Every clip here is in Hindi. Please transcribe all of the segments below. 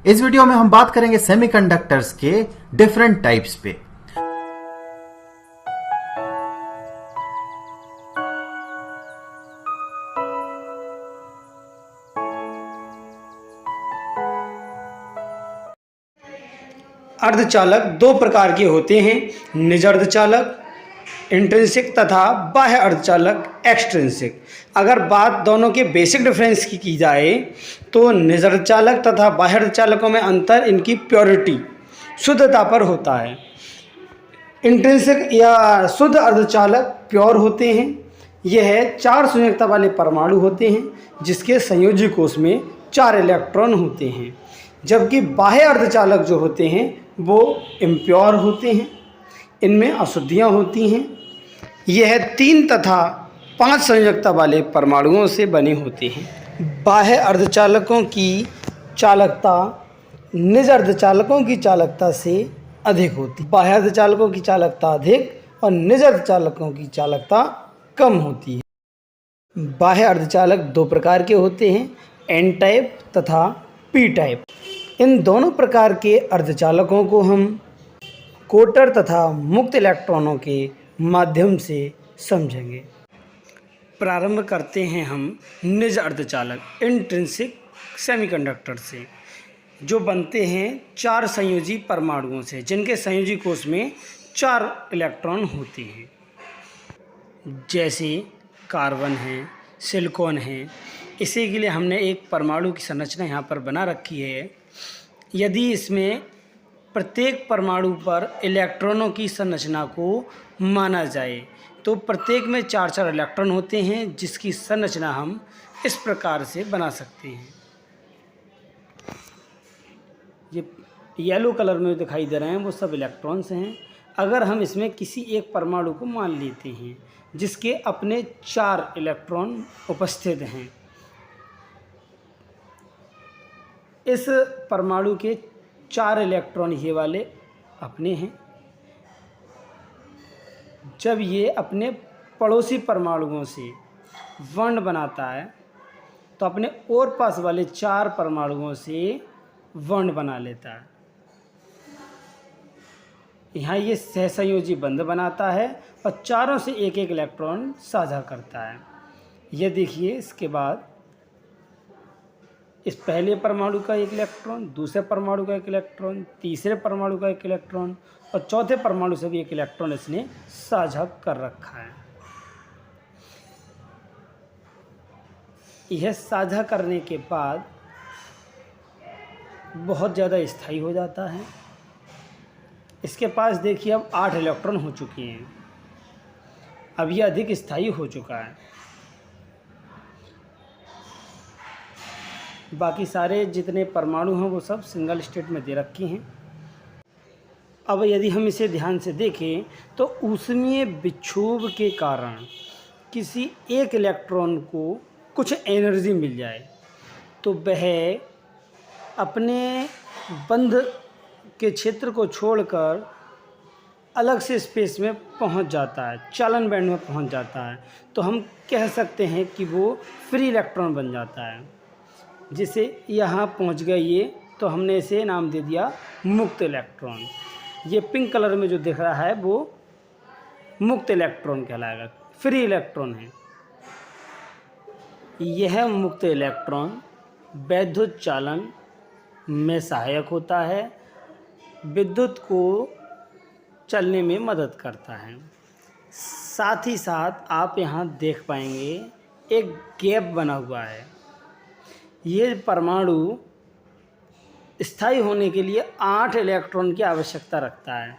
इस वीडियो में हम बात करेंगे सेमीकंडक्टर्स के डिफरेंट टाइप्स पे। अर्धचालक दो प्रकार के होते हैं, निज अर्धचालक इंट्रिंसिक तथा बाह्य अर्धचालक एक्सट्रिंसिक। अगर बात दोनों के बेसिक डिफरेंस की जाए तो निज अर्धचालक तथा बाह्य अर्धचालकों में अंतर इनकी प्योरिटी शुद्धता पर होता है। इंट्रिंसिक या शुद्ध अर्धचालक प्योर होते हैं। यह 4 संयोजकता वाले परमाणु होते हैं जिसके संयोजी कोष में 4 इलेक्ट्रॉन होते हैं, जबकि बाह्य अर्धचालक जो होते हैं वो इम्प्योर होते हैं, इनमें अशुद्धियाँ होती हैं। यह 3 तथा 5 संयोजकता वाले परमाणुओं से बने होते हैं। बाह्य अर्धचालकों की चालकता निज अर्धचालकों की चालकता से अधिक होती है। बाह्य अर्धचालकों की चालकता अधिक और निज अर्धचालकों की चालकता कम होती है। बाह्य अर्धचालक 2 प्रकार के होते हैं, एन टाइप तथा पी टाइप। इन दोनों प्रकार के अर्धचालकों को हम कोटर तथा मुक्त इलेक्ट्रॉनों के माध्यम से समझेंगे। प्रारंभ करते हैं हम निज अर्धचालक इंट्रिंसिक सेमीकंडक्टर से, जो बनते हैं 4 संयोजी परमाणुओं से, जिनके संयोजी कोष में 4 इलेक्ट्रॉन होते हैं। जैसे कार्बन है, सिलिकॉन है। इसी के लिए हमने एक परमाणु की संरचना यहाँ पर बना रखी है। यदि इसमें प्रत्येक परमाणु पर इलेक्ट्रॉनों की संरचना को माना जाए तो प्रत्येक में 4-4 इलेक्ट्रॉन होते हैं, जिसकी संरचना हम इस प्रकार से बना सकते हैं। ये येलो कलर में दिखाई दे रहे हैं वो सब इलेक्ट्रॉन्स हैं। अगर हम इसमें किसी एक परमाणु को मान लेते हैं जिसके अपने 4 इलेक्ट्रॉन उपस्थित हैं, इस परमाणु के 4 इलेक्ट्रॉन ये वाले अपने हैं। जब ये अपने पड़ोसी परमाणुओं से बॉन्ड बनाता है तो अपने और पास वाले 4 परमाणुओं से बॉन्ड बना लेता है। यहाँ ये सहसंयोजी बंध बनाता है और चारों से एक एक इलेक्ट्रॉन साझा करता है। ये देखिए, इसके बाद इस पहले परमाणु का 1 इलेक्ट्रॉन, दूसरे परमाणु का 1 इलेक्ट्रॉन, तीसरे परमाणु का 1 इलेक्ट्रॉन और चौथे परमाणु से भी 1 इलेक्ट्रॉन इसने साझा कर रखा है। यह साझा करने के बाद बहुत ज़्यादा स्थायी हो जाता है। इसके पास देखिए अब 8 इलेक्ट्रॉन हो चुके हैं। अब यह अधिक स्थायी हो चुका है। बाकी सारे जितने परमाणु हैं वो सब सिंगल स्टेट में दे रखे हैं। अब यदि हम इसे ध्यान से देखें तो ऊष्मीय विक्षोभ के कारण किसी एक इलेक्ट्रॉन को कुछ एनर्जी मिल जाए तो वह अपने बंध के क्षेत्र को छोड़कर अलग से स्पेस में पहुंच जाता है, चालन बैंड में पहुंच जाता है। तो हम कह सकते हैं कि वो फ्री इलेक्ट्रॉन बन जाता है। जिसे यहाँ पहुंच गए ये, तो हमने इसे नाम दे दिया मुक्त इलेक्ट्रॉन। ये पिंक कलर में जो दिख रहा है वो मुक्त इलेक्ट्रॉन कहलाएगा, फ्री इलेक्ट्रॉन है। यह मुक्त इलेक्ट्रॉन वैद्युत चालन में सहायक होता है, विद्युत को चलने में मदद करता है। साथ ही साथ आप यहाँ देख पाएंगे एक गैप बना हुआ है। ये परमाणु स्थायी होने के लिए 8 इलेक्ट्रॉन की आवश्यकता रखता है,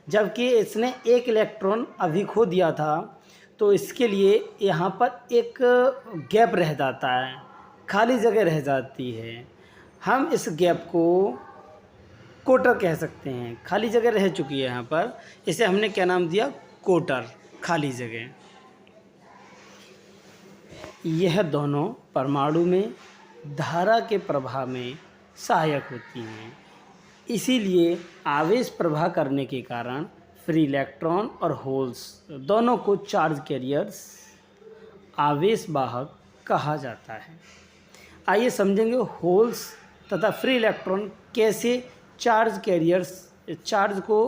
जबकि इसने 1 इलेक्ट्रॉन अभी खो दिया था। तो इसके लिए यहाँ पर एक गैप रह जाता है, खाली जगह रह जाती है। हम इस गैप को कोटर कह सकते हैं। खाली जगह रह चुकी है यहाँ पर, इसे हमने क्या नाम दिया? कोटर, खाली जगह। यह दोनों परमाणु में धारा के प्रवाह में सहायक होती हैं। इसीलिए आवेश प्रवाह करने के कारण फ्री इलेक्ट्रॉन और होल्स दोनों को चार्ज कैरियर्स, आवेश वाहक कहा जाता है। आइए समझेंगे होल्स तथा फ्री इलेक्ट्रॉन कैसे चार्ज कैरियर्स चार्ज को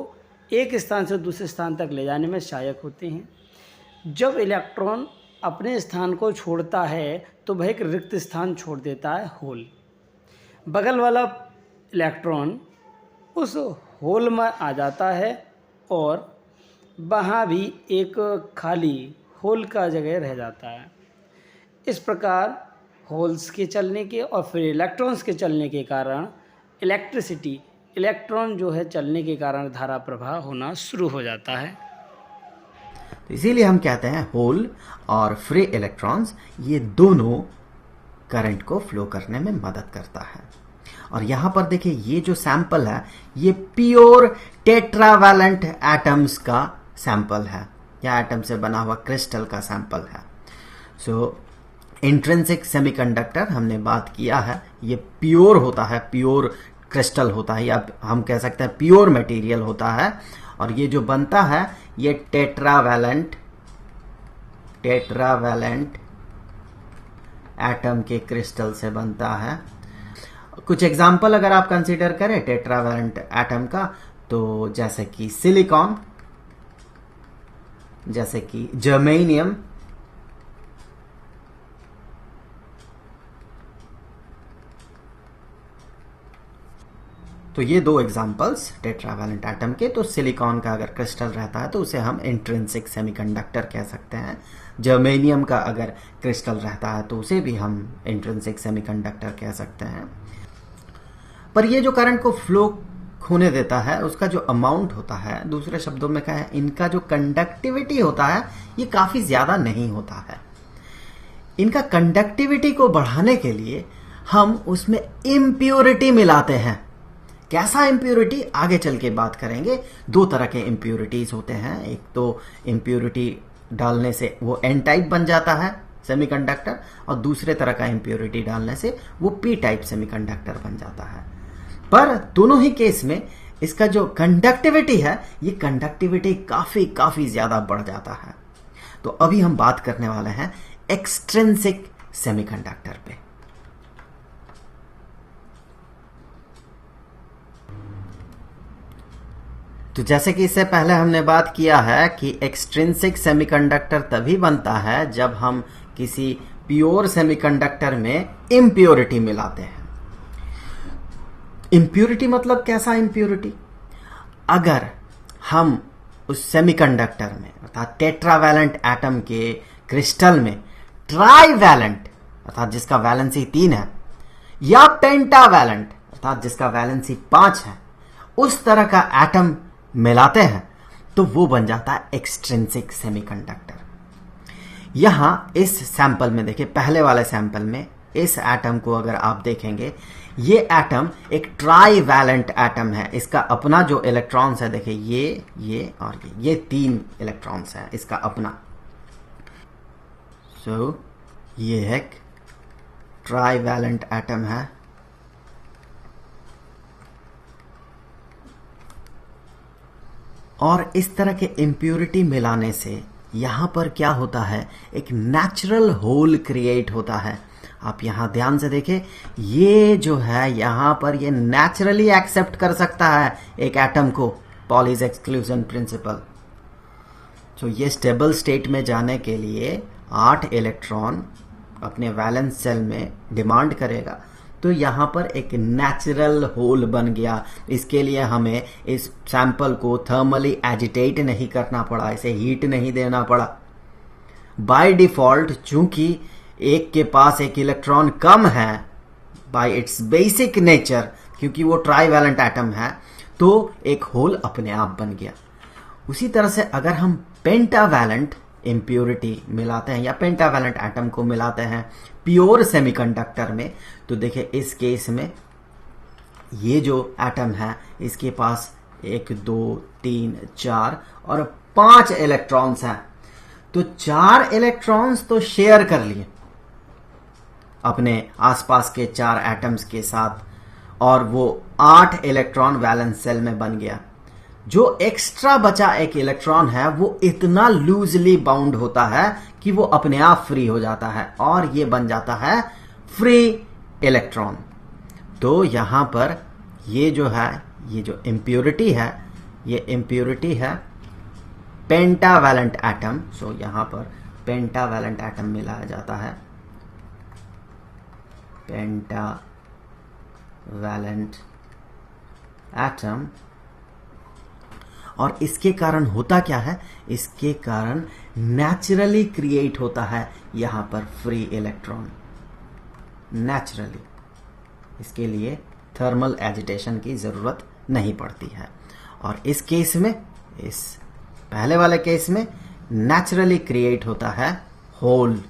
एक स्थान से दूसरे स्थान तक ले जाने में सहायक होते हैं। जब इलेक्ट्रॉन अपने स्थान को छोड़ता है तो वह एक रिक्त स्थान छोड़ देता है, होल। बगल वाला इलेक्ट्रॉन उस होल में आ जाता है और वहाँ भी एक खाली होल का जगह रह जाता है। इस प्रकार होल्स के चलने के और फिर इलेक्ट्रॉन्स के चलने के कारण इलेक्ट्रिसिटी, इलेक्ट्रॉन जो है चलने के कारण धारा प्रवाह होना शुरू हो जाता है। तो इसीलिए हम कहते हैं होल और फ्री इलेक्ट्रॉन्स ये दोनों करंट को फ्लो करने में मदद करता है। और यहां पर देखिए ये जो सैंपल है ये प्योर टेट्रावैलेंट एटम्स का सैंपल है, या एटम से बना हुआ क्रिस्टल का सैंपल है। सो इंट्रिंसिक सेमीकंडक्टर हमने बात किया है, ये प्योर होता है, प्योर क्रिस्टल होता है, या हम कह सकते हैं प्योर मटेरियल होता है। और ये जो बनता है ये टेट्रावैलेंट एटम के क्रिस्टल से बनता है। कुछ एग्जाम्पल अगर आप कंसीडर करें टेट्रावैलेंट एटम का, तो जैसे कि सिलिकॉन, जैसे कि जर्मेनियम, तो ये दो एग्जांपल्स टेट्रावैलेंट एटम के। तो सिलिकॉन का अगर क्रिस्टल रहता है तो उसे हम इंट्रिंसिक सेमीकंडक्टर कह सकते हैं। जर्मेनियम का अगर क्रिस्टल रहता है तो उसे भी हम इंट्रिंसिक सेमीकंडक्टर कह सकते हैं। पर ये जो करंट को फ्लो होने देता है उसका जो अमाउंट होता है, दूसरे शब्दों में कहें इनका जो कंडक्टिविटी होता है ये काफी ज्यादा नहीं होता है। इनका कंडक्टिविटी को बढ़ाने के लिए हम उसमें इम्प्योरिटी मिलाते हैं। कैसा इम्प्योरिटी आगे चल के बात करेंगे। दो तरह के इम्प्योरिटीज होते हैं, एक तो इम्प्योरिटी डालने से वो एन टाइप बन जाता है सेमीकंडक्टर, और दूसरे तरह का इम्प्योरिटी डालने से वो पी टाइप सेमीकंडक्टर बन जाता है। पर दोनों ही केस में इसका जो कंडक्टिविटी है ये कंडक्टिविटी काफी ज्यादा बढ़ जाता है। तो अभी हम बात करने वाले हैं एक्सट्रिंसिक सेमीकंडक्टर पे। तो जैसे कि इससे पहले हमने बात किया है कि एक्सट्रिंसिक सेमीकंडक्टर तभी बनता है जब हम किसी प्योर सेमीकंडक्टर में इम्प्योरिटी मिलाते हैं। इम्प्योरिटी मतलब कैसा इम्प्योरिटी? अगर हम उस सेमीकंडक्टर में अर्थात टेट्रावैलेंट एटम के क्रिस्टल में ट्राईवैलेंट अर्थात जिसका वैलेंसी 3 है, या पेंटावैलेंट अर्थात जिसका वैलेंसी 5 है, उस तरह का एटम मिलाते हैं तो वो बन जाता है एक्सट्रिंसिक सेमीकंडक्टर। यहां इस सैंपल में देखिए, पहले वाले सैंपल में इस एटम को अगर आप देखेंगे, ये एटम एक ट्राईवैलेंट एटम है। इसका अपना जो इलेक्ट्रॉन्स है, देखिए ये और ये 3 इलेक्ट्रॉन्स है इसका अपना। सो ये एक ट्राईवैलेंट एटम है। और इस तरह के इम्प्योरिटी मिलाने से यहां पर क्या होता है, एक नेचुरल होल क्रिएट होता है। आप यहां ध्यान से देखें, ये जो है यहां पर ये नेचुरली एक्सेप्ट कर सकता है एक एटम को, पॉलीज एक्सक्लूजन प्रिंसिपल। तो ये स्टेबल स्टेट में जाने के लिए 8 इलेक्ट्रॉन अपने वैलेंस सेल में डिमांड करेगा, तो यहां पर एक नेचुरल होल बन गया। इसके लिए हमें इस सैंपल को थर्मली एजिटेट नहीं करना पड़ा, इसे हीट नहीं देना पड़ा। बाय डिफॉल्ट चूंकि एक के पास एक इलेक्ट्रॉन कम है बाय इट्स बेसिक नेचर, क्योंकि वो ट्राईवैलेंट एटम है, तो एक होल अपने आप बन गया। उसी तरह से अगर हम पेंटावैलेंट इम्प्योरिटी मिलाते हैं या पेंटावैलेंट एटम को मिलाते हैं प्योर सेमीकंडक्टर में, तो देखिए इस केस में ये जो एटम है इसके पास 1 2 3 4 और 5 इलेक्ट्रॉन्स हैं। तो 4 इलेक्ट्रॉन्स तो शेयर कर लिए अपने आसपास के 4 एटम्स के साथ, और वो 8 इलेक्ट्रॉन वैलेंस सेल में बन गया। जो एक्स्ट्रा बचा एक इलेक्ट्रॉन है वो इतना लूजली बाउंड होता है कि वो अपने आप फ्री हो जाता है, और ये बन जाता है फ्री इलेक्ट्रॉन। तो यहां पर ये जो है, ये जो इम्प्योरिटी है, ये इम्प्योरिटी है पेंटावैलेंट एटम। सो यहां पर पेंटावैलेंट एटम मिलाया जाता है, पेंटावैलेंट एटम। और इसके कारण होता क्या है, इसके कारण नेचुरली क्रिएट होता है यहां पर फ्री इलेक्ट्रॉन, नेचुरली। इसके लिए थर्मल एजिटेशन की जरूरत नहीं पड़ती है। और इस केस में, इस पहले वाले केस में नेचुरली क्रिएट होता है होल।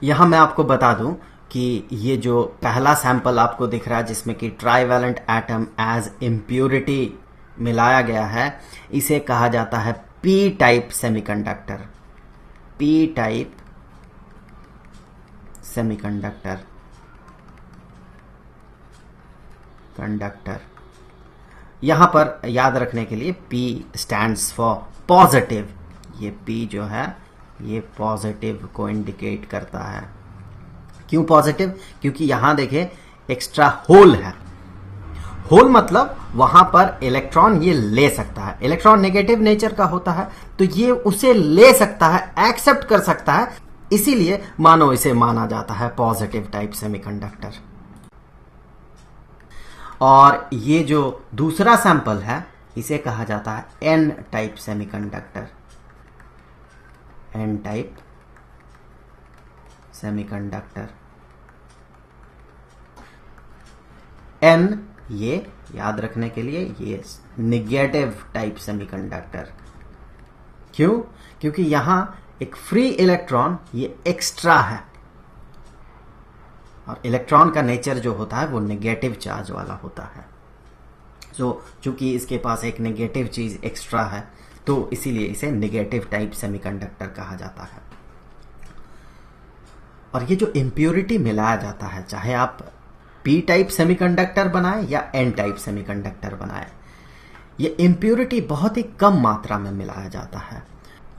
यहां मैं आपको बता दूं कि ये जो पहला सैंपल आपको दिख रहा है जिसमें कि ट्राइवैलेंट एटम एज इम्प्योरिटी मिलाया गया है, इसे कहा जाता है P type semiconductor, P type semiconductor conductor. यहां पर याद रखने के लिए P स्टैंड्स फॉर पॉजिटिव। ये P जो है ये पॉजिटिव को इंडिकेट करता है। क्यों पॉजिटिव? क्योंकि यहां देखें एक्स्ट्रा होल है। होल मतलब वहां पर इलेक्ट्रॉन ये ले सकता है। इलेक्ट्रॉन नेगेटिव नेचर का होता है तो ये उसे ले सकता है, एक्सेप्ट कर सकता है, इसीलिए मानो इसे माना जाता है पॉजिटिव टाइप सेमीकंडक्टर। और ये जो दूसरा सैंपल है इसे कहा जाता है N type semiconductor, N type semiconductor. N ये याद रखने के लिए ये नेगेटिव टाइप सेमीकंडक्टर। क्यों? क्योंकि यहां एक फ्री इलेक्ट्रॉन ये एक्स्ट्रा है और इलेक्ट्रॉन का नेचर जो होता है वो नेगेटिव चार्ज वाला होता है। सो चूंकि इसके पास एक नेगेटिव चीज एक्स्ट्रा है तो इसीलिए इसे नेगेटिव टाइप सेमीकंडक्टर कहा जाता है। और ये जो इम्प्योरिटी मिलाया जाता है, चाहे आप पी टाइप सेमीकंडक्टर बनाए या एन टाइप सेमीकंडक्टर बनाए, ये इम्प्योरिटी बहुत ही कम मात्रा में मिलाया जाता है।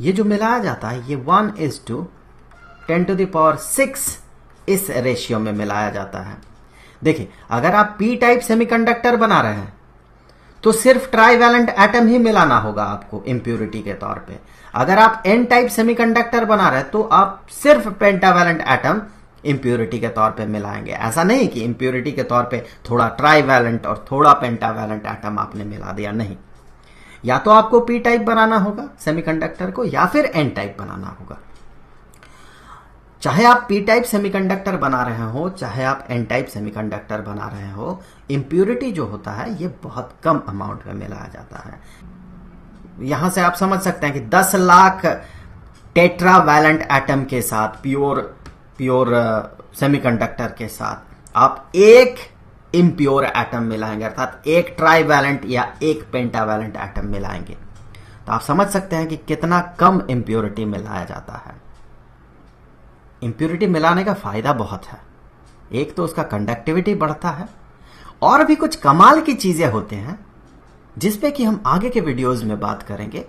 ये जो मिलाया जाता है ये 1:10⁻⁶ इस रेशियो में मिलाया जाता है। देखिए, अगर आप पी टाइप सेमीकंडक्टर बना रहे हैं तो सिर्फ ट्राइवैलेंट एटम ही मिलाना होगा आपको इम्प्योरिटी के तौर पे। अगर आप एन टाइप सेमीकंडक्टर बना रहे हैं तो आप सिर्फ पेंटावैलेंट एटम इम्प्योरिटी के तौर पे मिलाएंगे। ऐसा नहीं कि इम्प्योरिटी के तौर पे थोड़ा ट्राइवैलेंट और थोड़ा पेंटावैलेंट एटम आपने मिला दिया, नहीं। या तो आपको पी टाइप बनाना होगा सेमीकंडक्टर को या फिर एन टाइप बनाना होगा। चाहे आप पी टाइप सेमीकंडक्टर बना रहे हो, चाहे आप एन टाइप सेमीकंडक्टर बना रहे हो, इम्प्योरिटी जो होता है ये बहुत कम अमाउंट में मिलाया जाता है। यहां से आप समझ सकते हैं कि 10 लाख टेट्रावैलेंट एटम के साथ, प्योर सेमीकंडक्टर के साथ आप एक इम्प्योर एटम मिलाएंगे, अर्थात एक ट्राइवैलेंट या एक पेंटावैलेंट एटम मिलाएंगे, तो आप समझ सकते हैं कि कितना कम इम्प्योरिटी मिलाया जाता है। इम्प्योरिटी मिलाने का फायदा बहुत है। एक तो उसका कंडक्टिविटी बढ़ता है, और भी कुछ कमाल की चीजें होते हैं जिसपे कि हम आगे के वीडियोस में बात करेंगे।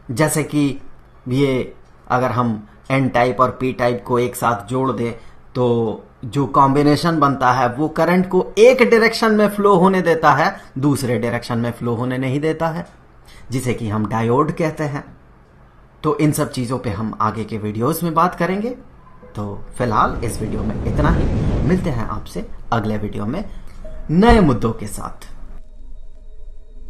जैसे कि ये अगर हम एन टाइप और पी टाइप को एक साथ जोड़ दें तो जो कॉम्बिनेशन बनता है वो करंट को एक डायरेक्शन में फ्लो होने देता है, दूसरे डायरेक्शन में फ्लो होने नहीं देता है, जिसे कि हम डायोड कहते हैं। तो इन सब चीजों पे हम आगे के वीडियोस में बात करेंगे। तो फिलहाल इस वीडियो में इतना ही। मिलते हैं आपसे अगले वीडियो में नए मुद्दों के साथ।